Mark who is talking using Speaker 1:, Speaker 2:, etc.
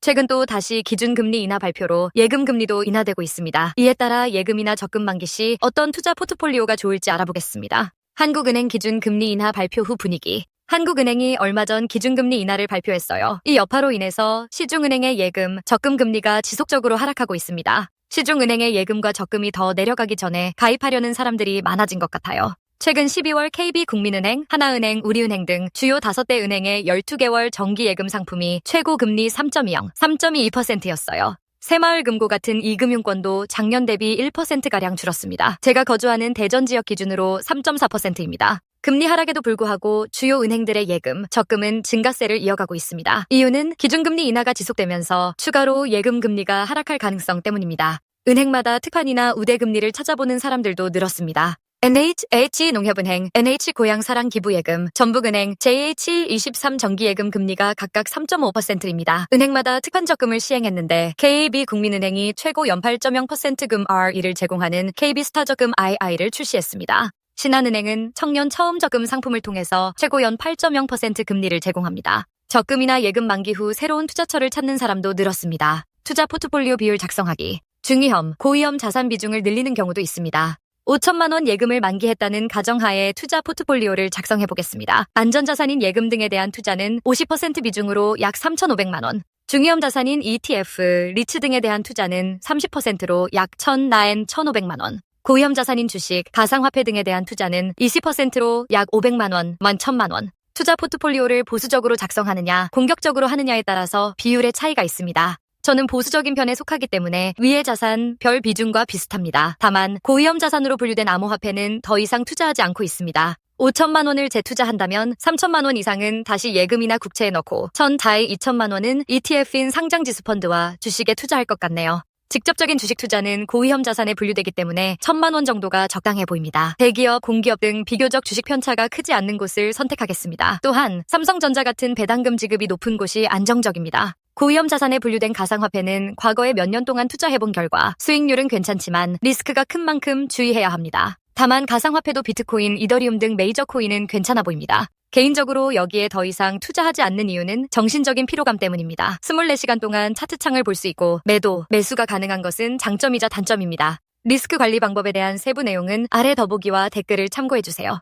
Speaker 1: 최근 또 다시 기준금리 인하 발표로 예금금리도 인하되고 있습니다. 이에 따라 예금이나 적금 만기 시 어떤 투자 포트폴리오가 좋을지 알아보겠습니다. 한국은행 기준금리 인하 발표 후 분위기. 한국은행이 얼마 전 기준금리 인하를 발표했어요. 이 여파로 인해서 시중은행의 예금, 적금 금리가 지속적으로 하락하고 있습니다. 시중은행의 예금과 적금이 더 내려가기 전에 가입하려는 사람들이 많아진 것 같아요. 최근 12월 KB국민은행, 하나은행, 우리은행 등 주요 5대 은행의 12개월 정기예금 상품이 최고 금리 3.20, 3.22%였어요. 새마을금고 같은 이금융권도 작년 대비 1%가량 줄었습니다. 제가 거주하는 대전 지역 기준으로 3.4%입니다. 금리 하락에도 불구하고 주요 은행들의 예금, 적금은 증가세를 이어가고 있습니다. 이유는 기준금리 인하가 지속되면서 추가로 예금 금리가 하락할 가능성 때문입니다. 은행마다 특판이나 우대금리를 찾아보는 사람들도 늘었습니다. NH농협은행, NH고향사랑기부예금, 전북은행, JH23 정기예금 금리가 각각 3.5%입니다. 은행마다 특판 적금을 시행했는데 KB국민은행이 최고 연발 8.0%금 RE를 제공하는 KB스타적금 II를 출시했습니다. 신한은행은 청년 처음 적금 상품을 통해서 최고 연 8.0% 금리를 제공합니다. 적금이나 예금 만기 후 새로운 투자처를 찾는 사람도 늘었습니다. 투자 포트폴리오 비율 작성하기. 중위험, 고위험 자산 비중을 늘리는 경우도 있습니다. 5천만 원 예금을 만기했다는 가정하에 투자 포트폴리오를 작성해 보겠습니다. 안전자산인 예금 등에 대한 투자는 50% 비중으로 약 3,500만 원. 중위험 자산인 ETF, 리츠 등에 대한 투자는 30%로 약 1,500만 원. 고위험 자산인 주식, 가상화폐 등에 대한 투자는 20%로 약 500만 원, 11,000만 원. 투자 포트폴리오를 보수적으로 작성하느냐, 공격적으로 하느냐에 따라서 비율의 차이가 있습니다. 저는 보수적인 편에 속하기 때문에 위의 자산, 별 비중과 비슷합니다. 다만 고위험 자산으로 분류된 암호화폐는 더 이상 투자하지 않고 있습니다. 5천만 원을 재투자한다면 3천만 원 이상은 다시 예금이나 국채에 넣고 2,000만 원은 ETF인 상장지수펀드와 주식에 투자할 것 같네요. 직접적인 주식 투자는 고위험 자산에 분류되기 때문에 1,000만 원 정도가 적당해 보입니다. 대기업, 공기업 등 비교적 주식 편차가 크지 않는 곳을 선택하겠습니다. 또한 삼성전자 같은 배당금 지급이 높은 곳이 안정적입니다. 고위험 자산에 분류된 가상화폐는 과거에 몇 년 동안 투자해본 결과 수익률은 괜찮지만 리스크가 큰 만큼 주의해야 합니다. 다만 가상화폐도 비트코인, 이더리움 등 메이저 코인은 괜찮아 보입니다. 개인적으로 여기에 더 이상 투자하지 않는 이유는 정신적인 피로감 때문입니다. 24시간 동안 차트창을 볼 수 있고 매도, 매수가 가능한 것은 장점이자 단점입니다. 리스크 관리 방법에 대한 세부 내용은 아래 더보기와 댓글을 참고해주세요.